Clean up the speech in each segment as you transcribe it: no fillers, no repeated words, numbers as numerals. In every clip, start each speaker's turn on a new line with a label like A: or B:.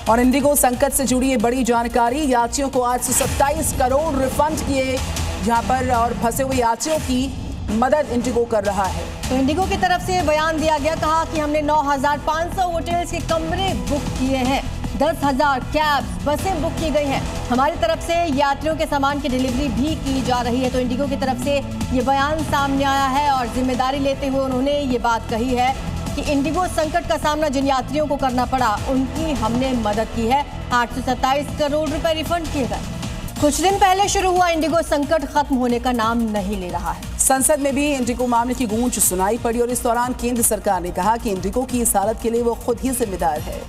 A: और इंडिगो संकट से जुड़ी ये बड़ी जानकारी। यात्रियों को 827 करोड़ रिफंड किए जहां पर, और फंसे हुए यात्रियों की मदद इंडिगो कर रहा है।
B: तो इंडिगो की तरफ से बयान दिया गया, कहा कि हमने 9,500 होटल्स के कमरे बुक किए हैं, 10,000 कैब्स, बसें बुक की गई हैं, हमारी तरफ से यात्रियों के सामान की डिलीवरी भी की जा रही है। तो इंडिगो की तरफ से ये बयान सामने आया है और जिम्मेदारी लेते हुए उन्होंने ये बात कही है कि इंडिगो संकट का सामना जिन यात्रियों को करना पड़ा उनकी हमने मदद की है। 827 करोड़ रुपए रिफंड किए गए। कुछ दिन पहले शुरू हुआ इंडिगो संकट खत्म होने का नाम नहीं ले रहा है।
A: संसद में भी इंडिगो मामले की गूंज सुनाई पड़ी और इस दौरान केंद्र सरकार ने कहा कि इंडिगो की इस हालत के लिए वो खुद ही जिम्मेदार है।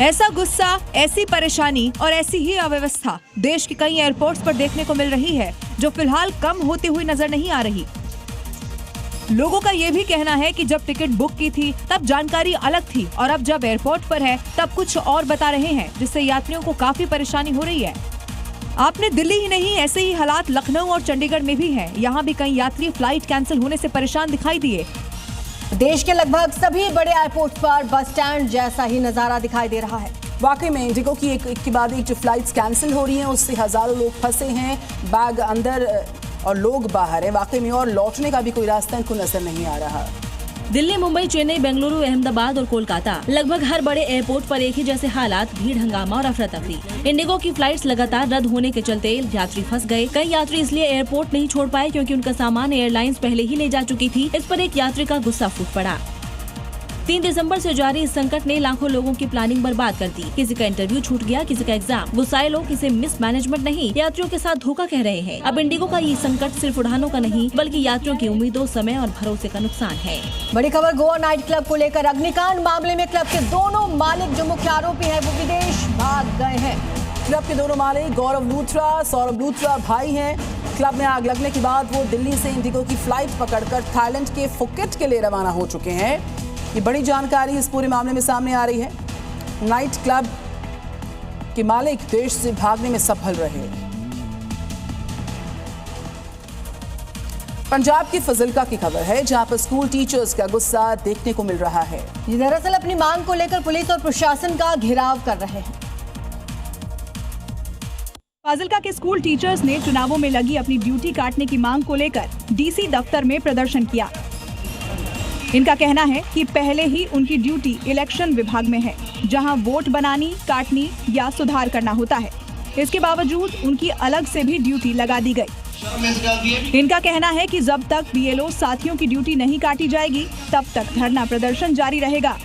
C: ऐसा गुस्सा, ऐसी परेशानी और ऐसी ही अव्यवस्था देश के कई एयरपोर्ट्स पर देखने को मिल रही है, जो फिलहाल कम होती हुई नजर नहीं आ रही। लोगों का ये भी कहना है कि जब टिकट बुक की थी तब जानकारी अलग थी और अब जब एयरपोर्ट पर है तब कुछ और बता रहे हैं, जिससे यात्रियों को काफी परेशानी हो रही है। आपने दिल्ली ही नहीं, ऐसे ही हालात लखनऊ और चंडीगढ़ में भी हैं। यहाँ भी कई यात्री फ्लाइट कैंसिल होने से परेशान दिखाई दिए।
B: देश के लगभग सभी बड़े एयरपोर्ट पर बस स्टैंड जैसा ही नजारा दिखाई दे रहा है।
A: वाकई में इंडिगो की एक के बाद एक जो फ्लाइट्स कैंसिल हो रही हैं उससे हजारों लोग फंसे हैं, बैग अंदर और लोग बाहर हैं। वाकई में और लौटने का भी कोई रास्ता इनको नजर नहीं आ रहा।
D: दिल्ली, मुंबई, चेन्नई, बेंगलुरु, अहमदाबाद और कोलकाता, लगभग हर बड़े एयरपोर्ट पर एक ही जैसे हालात, भीड़ हंगामा और अफरा तफरी। इंडिगो की फ्लाइट्स लगातार रद्द होने के चलते यात्री फंस गए। कई यात्री इसलिए एयरपोर्ट नहीं छोड़ पाए क्योंकि उनका सामान एयरलाइंस पहले ही ले जा चुकी थी। इस पर एक यात्री का गुस्सा फूट पड़ा। 3 दिसंबर से जारी इस संकट ने लाखों लोगों की प्लानिंग बर्बाद कर दी। किसी का इंटरव्यू छूट गया, किसी का एग्जाम। गुस्साए लोग इसे मिस मैनेजमेंट नहीं, यात्रियों के साथ धोखा कह रहे हैं। अब इंडिगो का ये संकट सिर्फ उड़ानों का नहीं बल्कि यात्रियों की उम्मीदों, समय और भरोसे का नुकसान है।
B: बड़ी खबर गोवा नाइट क्लब को लेकर। अग्निकांड मामले में क्लब के दोनों मालिक जो मुख्य आरोपी हैं वो विदेश भाग गए हैं।
A: क्लब के दोनों मालिक गौरव लूथरा, सौरभ लूथरा भाई हैं। क्लब में आग लगने के बाद वो दिल्ली से इंडिगो की फ्लाइट पकड़कर थाईलैंड के फुकेट के लिए रवाना हो चुके हैं। ये बड़ी जानकारी इस पूरे मामले में सामने आ रही है। नाइट क्लब के मालिक देश से भागने में सफल रहे। पंजाब की फजिल्का की खबर है जहां पर स्कूल टीचर्स का गुस्सा देखने को मिल रहा है।
B: ये दरअसल अपनी मांग को लेकर पुलिस और प्रशासन का घेराव कर रहे हैं।
C: फाजिल्का के स्कूल टीचर्स ने चुनावों में लगी अपनी ड्यूटी काटने की मांग को लेकर डीसी दफ्तर में प्रदर्शन किया। इनका कहना है कि पहले ही उनकी ड्यूटी इलेक्शन विभाग में है, जहां वोट बनानी, काटनी या सुधार करना होता है। इसके बावजूद उनकी अलग से भी ड्यूटी लगा दी गई। इनका कहना है कि जब तक बीएलओ साथियों की ड्यूटी नहीं काटी जाएगी तब तक धरना प्रदर्शन जारी रहेगा।